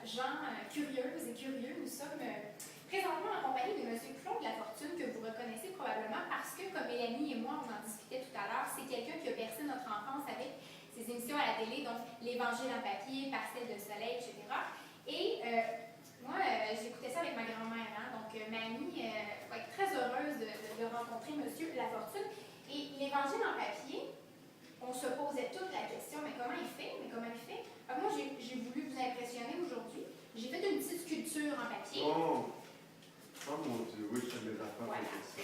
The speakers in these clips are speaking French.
gens curieuses et curieux. Nous sommes présentement en compagnie de M. Claude Lafortune, que vous reconnaissez probablement parce que, comme Mélanie et moi, on en discutait tout à l'heure, c'est quelqu'un qui a bercé notre enfance avec ses émissions à la télé, donc l'Évangile en papier, Parcelle de soleil, etc. Et moi, j'écoutais ça avec ma grand-mère, hein, donc Mamie va être très heureuse de rencontrer M. Lafortune. Et l'Évangile en papier, on se posait toute la question, mais comment il fait? Alors moi, j'ai voulu vous impressionner aujourd'hui. J'ai fait une petite sculpture en papier. Oh mon Dieu, oui, je mes enfants Voilà. ça.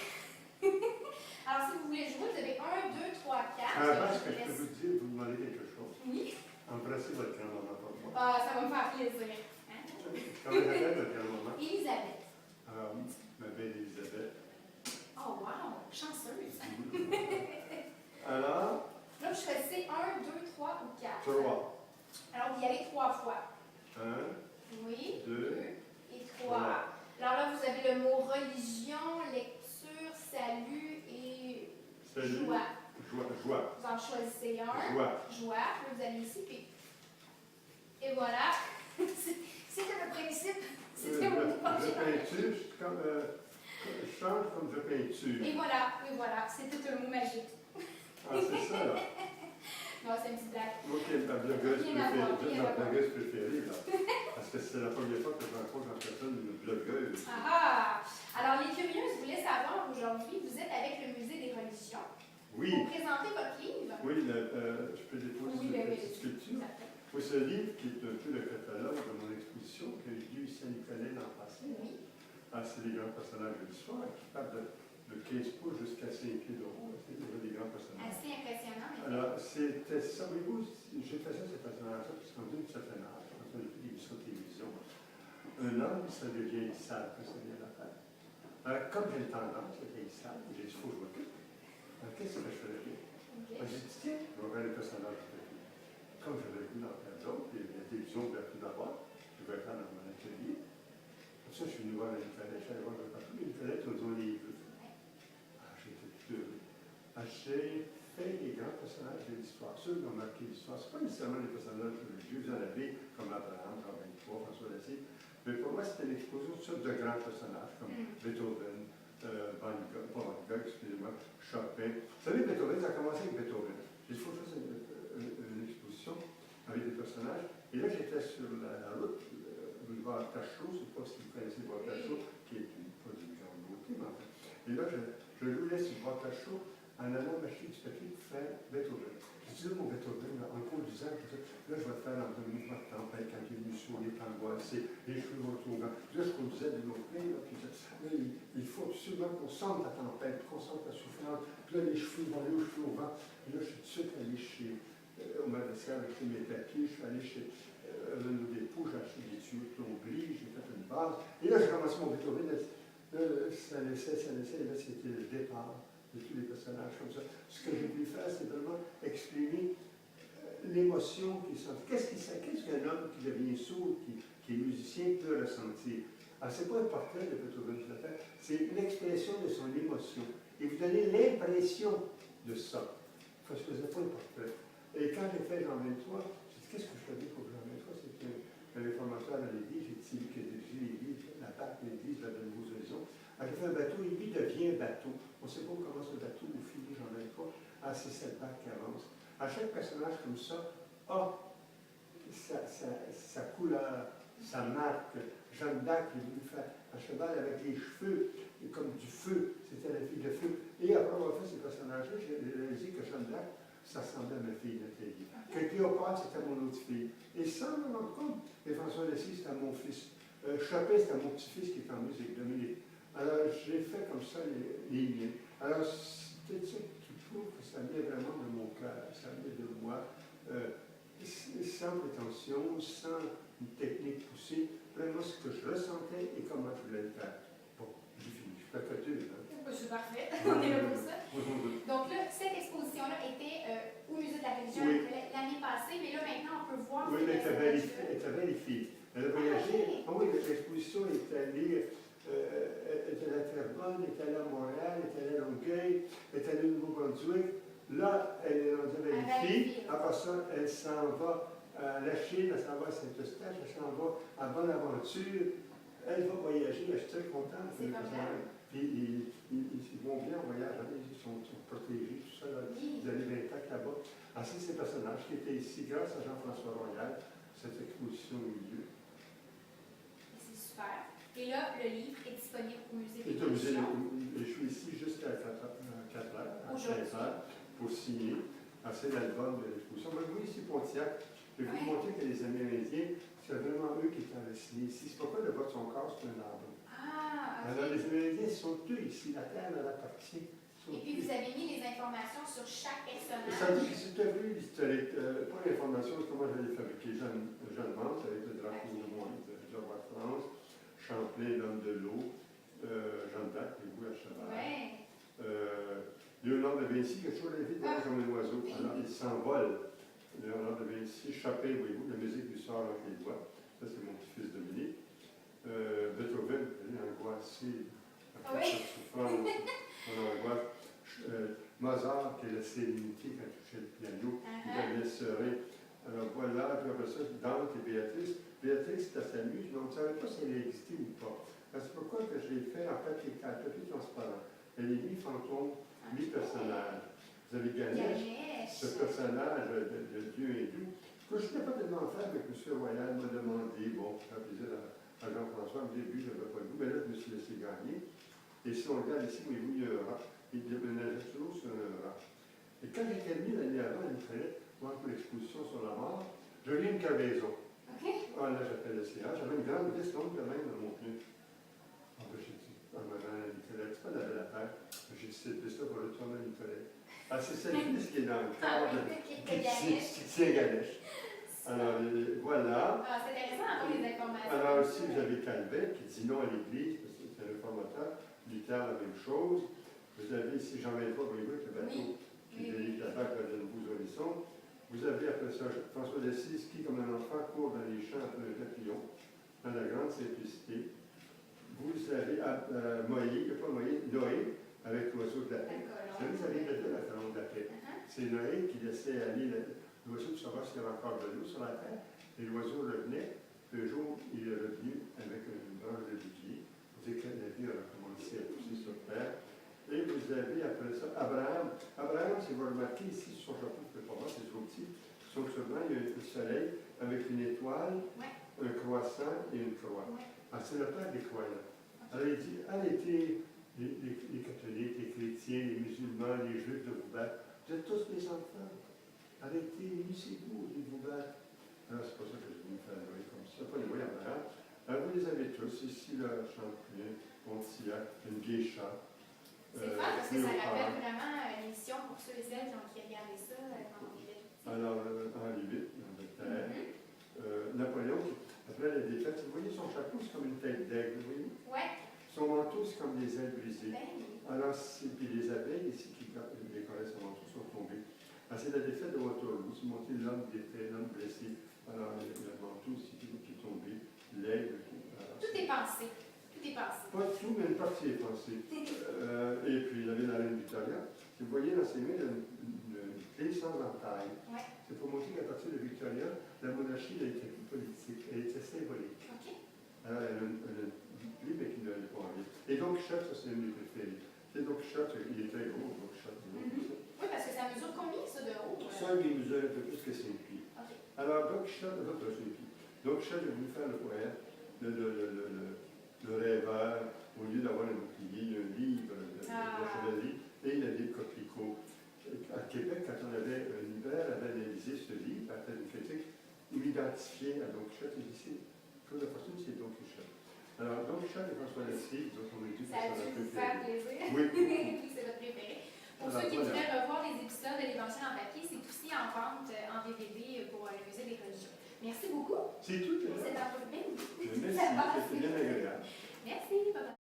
Alors, si vous voulez jouer, vous avez 1, 2, 3, 4. Parce que je peux vous dire, vous demandez quelque chose. Oui. Embrassez votre grand-maman pour moi. Ah, ça va me faire plaisir. Hein? Comment s'appelle votre grand-maman? Elisabeth. Alors, ma belle Elisabeth. Oh, wow! Chanceuse. Alors? Là, je choisissez 1, 2, 3 ou 4. 3. Alors, vous y allez 3 fois. 1. Oui. 2. Et 3. Alors là, vous avez le mot religion, lecture, salut et joie. Joie. Vous en choisissez un. Joie. Puis vous allez ici, puis... Et voilà. C'était le principe. C'était mon Je peinture, comme, je chante comme je peinture. Et voilà. C'était un mot magique. Ah, c'est ça, là. Non, c'est une petite blague. Ok, ma blogueuse préférée, là. Parce que c'est la première fois que je rencontre en personne une blogueuse. Alors, les curieuses voulaient savoir aujourd'hui, vous êtes avec le Musée des religions. Oui. Vous présentez votre livre. Oui, je peux déposer une petite sculpture. Oui, ce livre qui est un peu le catalogue de mon exposition qui a eu lieu ici à Nicolet l'an passé. Oui. C'est des grands personnages de l'histoire qui partent de 15 pouces jusqu'à 5 pieds de haut. C'est des grands personnages. Assez impressionnant. Alors, c'était ça. Mais vous, j'ai fait ça, ces personnages-là, puisqu'on dit une certaine âge, quand on a fait des émissions de télévision. Un homme, ça devient sale, que ça vient à la tête. Alors, comme j'ai une tendance à être sale, j'ai dit, il faut que je m'occupe. Alors, qu'est-ce que je fais de Okay. J'ai dit, tiens, je vais faire les personnages de vie. Comme j'avais vu dans plein d'autres, et la télévision ouverte tout d'abord, je vais faire dans mon atelier. Comme ça, je suis venu voir la Nicolette, je suis allé voir le partout, les Nicolettes, ils ont les livres. J'étais tout heureux. J'ai fait des grands personnages de l'histoire. Ceux qui ont marqué l'histoire, ce n'est pas nécessairement des personnages religieux, vous en avez comme Abraham, comme 23, François d'Assise. Mais pour moi, c'était l'exposition de grands personnages comme Beethoven, excusez-moi, Chopin. Vous savez, Beethoven, ça a commencé avec Beethoven. J'ai dit, il faut que je fasse une exposition avec des personnages. Et là, j'étais sur la route, boulevard Cachot, je ne sais pas si vous connaissez le boulevard Cachot, qui est pas d'une grande beauté, mais enfin. Et là, je roulais sur le boulevard Cachot en allant m'acheter du papier pour faire Beethoven. Je disais, mon Beethoven, en conduisant, là, je vais le faire dans un mouvement de tempête, quand il est venu sur les angoissés, les cheveux vont au vent. Puis là, je conduisais de l'autre côté, puis je disais, il faut absolument qu'on sente la tempête, qu'on sente la souffrance. Puis là, les cheveux vont aller aux cheveux au vent. Et là, je suis tout de suite allé chez, au magasin, acheter mes papiers, je suis allé chez Renaud Despaux, j'ai acheté des tuyaux de plomberie, j'ai fait une base. Et là, j'ai commencé mon Beethoven, ça laissait, et là, c'était le départ de tous les personnages comme ça. Ce que j'ai pu faire, c'est vraiment exprimer l'émotion qui sent. Qu'est-ce qu'un homme qui devient sourd, qui est musicien, peut ressentir? Alors, ce n'est pas un portrait de Beethoven, je l'ai fait, c'est l'expression de son émotion. Et vous donnez l'impression de ça. Parce que je ne faisais pas un portrait. Et quand j'ai fait Jean 23, j'ai dit, qu'est-ce que je faisais pour Jean 23? C'était un réformateur à l'église, j'ai dit, c'est lui qui a dirigé l'église, la Pâque de l'église, la de Nouveaux Horizons. Alors, j'ai fait un bateau, et lui devient bateau. On ne sait pas comment ce bateau ou finit Jean 23. C'est cette barque qui avance. À chaque personnage comme ça a sa couleur, sa marque. Jeanne d'Arc, j'ai voulu faire un cheval avec les cheveux, comme du feu. C'était la fille de feu. Et après avoir fait ces personnages-là, j'ai réalisé que Jeanne d'Arc, ça ressemblait à ma fille Nathalie. Que Cléopâtre, c'était mon autre fille. Et sans me rendre compte, et François d'Assise, c'était mon fils. Chopin, c'était mon petit-fils qui est en musique, Dominique. Alors, j'ai fait comme ça les liens. Alors, c'est ça qui prouve que ça vient vraiment de mon cœur, ça vient de moi, sans prétention, sans une technique poussée, vraiment ce que je ressentais et comment je voulais le faire. Bon, j'ai fini, je suis pas coté, hein. C'est parfait, on est là pour ça. Donc là, cette exposition-là était au Musée de la Religion l'année passée, mais là, maintenant, on peut voir... Oui, mais elle était magnifique. Elle a voyagé. Ah oui, l'exposition est allée... elle est allée à Terrebonne, elle est allée à Montréal, elle est allée à Longueuil, elle est allée au Nouveau-Brunswick. Là, elle est rendue à Valleyfield. Après ça, elle s'en va la Chine, elle s'en va à Saint-Eustache, elle s'en va à Bonaventure. Elle va voyager, je suis très contente. C'est formidable. Puis ils vont bien en voyage, hein, ils sont protégés, tout ça. Là, Oui. ils allaient 20 ans là-bas. Ah, c'est ces personnages qui étaient ici grâce à Jean-François Royal, cette exposition au milieu. C'est super. Et là, le livre est disponible au musée Et des au musée, Collections. je suis ici jusqu'à 4 heures, à Aujourd'hui. 15 heures, pour signer. Ah, c'est l'album de l'exposition. Moi, vous, ici, Pontiac, je vais vous montrer que les Amérindiens, c'est vraiment eux qui t'ont signé ici. C'est pourquoi le vote son corps, c'est un arbre. Ah, ok. Alors, les Amérindiens sont eux ici, la terre leur appartient. Et puis, vous avez mis les informations sur chaque personnage. Ça dit que si tu as vu l'historique, pas l'information, c'est comment je l'ai fabriqué. Jeanne Mance avec le drapeau de du roi de France, Champlain, l'homme de l'eau, Jeanne d'Arc, les bouts à cheval. Ouais. Léonard de Vinci, qui a toujours la vie comme un oiseau. Alors, il s'envole. Léonard de Vinci, Chopin, voyez-vous, la musique du sort entre les doigts. Ça, c'est mon petit-fils Dominique. Beethoven, il est angoissé. Après cette souffrance, on angoisse. Mozart, qui est la sérénité quand il touchait le piano, il avait serré. Alors voilà, puis après ça, Dante et Béatrice. Béatrice, ça s'amuse, mais on ne savait pas si elle existait ou pas. C'est pourquoi que je l'ai fait en papier transparent. Elle est mi-fantôme, mi-personnage. Vous avez Ganesh, ce personnage de Dieu hindou, que je n'étais pas tellement faire, mais que M. Royal m'a demandé, bon, je disais à Jean-François, au début, je n'avais pas le goût, mais là, je me suis laissé gagner. Et si on regarde ici, voyez-vous, il y a un rat. Il déménageait toujours sur un rat. Et quand j'ai terminé l'année avant, il fallait voir pour l'exposition sur la mort, je lis une cargaison. OK. Ah, là, j'appelle le CA. J'avais une grande veste longue de même dans mon pneu. Ah, ben, j'ai dit, ah, maman, Nicolette, c'est pas de la belle affaire. J'ai dit, c'est ça pour retourner à Nicolette. Ah, c'est cette vis qui est dans le corps de c'est Ganesh. Alors, voilà. Ah, c'est intéressant d'avoir les informations. Alors, aussi, vous avez Calvet qui dit non à l'Église, parce que c'est un réformateur. Luther, la même chose. Vous avez ici Jean 23, voyez-vous, avec le bateau qui délivre la vague de nouveaux horizons. Vous avez après ça François d'Assise qui, comme un enfant, court dans les champs après un papillon, dans la grande simplicité. Vous avez Noé, avec l'oiseau de la paix. Vous avez la colombe de la paix. C'est Noé qui laissait aller l'oiseau pour savoir s'il y avait encore de l'eau sur la terre. Et l'oiseau revenait. Un jour, il est revenu avec une branche de vivier. Vous savez que la vie a recommencé à pousser sur terre. Et vous avez après ça Abraham. Abraham, si vous remarquez ici sur son chapeau, je ne peux pas voir, c'est trop petit. Sur le turban, il y a le soleil avec une étoile, un croissant et une croix. Ah, c'est le père des croyants. Alors il dit, arrêtez les catholiques, les chrétiens, les musulmans, les juifs de vous battre. Vous êtes tous mes enfants. Arrêtez, unissez-vous de vous battre. Alors c'est pour ça que je vais vous faire jouer comme ça. Pas les voyants Abraham. Alors vous les avez tous. Ici, là, Champlain, Pontiac, une geisha. C'est fun parce que ça rappelle vraiment l'émission pour ceux et celles qui regardaient ça quand on était petits. Alors, Henri VIII, l'Angleterre. Napoléon, après la défaite, vous voyez son chapeau, c'est comme une tête d'aigle, vous voyez? Oui. Son manteau, c'est comme des ailes brisées. Ben, Alors, puis les abeilles ici qui décoraient son manteau sont tombées. Alors, c'est la défaite de Waterloo, c'est monté l'homme défait, l'homme blessé. Alors, le manteau ici qui est tombé, l'aigle. Tout est pensé. Tout est pensé. Pas tout, mais une partie est pensée. Et puis, il y avait la reine Victoria. Si vous voyez dans ses mains, il y a une clé sans entaille. Ouais. C'est pour montrer qu'à partir de Victoria, la monarchie n'a été plus politique, elle était symbolique. OK. Alors, elle a une clé, mais qui ne l'est pas enlevée. Et Don Quichotte, ça, c'est un de mes préférés. C'est Don Quichotte, il est très gros, Don Quichotte. Oui, parce que ça mesure combien, ça, de haut? Ça, il mesure un peu plus que 5 pieds. OK. Alors, Don Quichotte, Don Quichotte, j'ai voulu faire le poème, le rêveur, au lieu d'avoir un bouclier, un livre de chevalerie, et il y a des coquelicots. À Québec, quand on avait un libraire, avait analysé ce livre, à faire une critique, il m'identifiait à Don Quichotte, et d'ici, chose de fortune, c'est Don Quichotte. Alors, Don Quichotte et François d'Assise, donc on a dit que Ça a dû vous faire plaisir. Oui. Oui, c'est votre préféré. Pour Alors, ceux qui voilà. voudraient revoir les épisodes de l'Évangile en papier, c'est aussi en vente en DVD pour le musée des religions. Merci beaucoup. C'est tout. C'est un peu bien. Merci, c'était bien agréable. Merci. Bye-bye.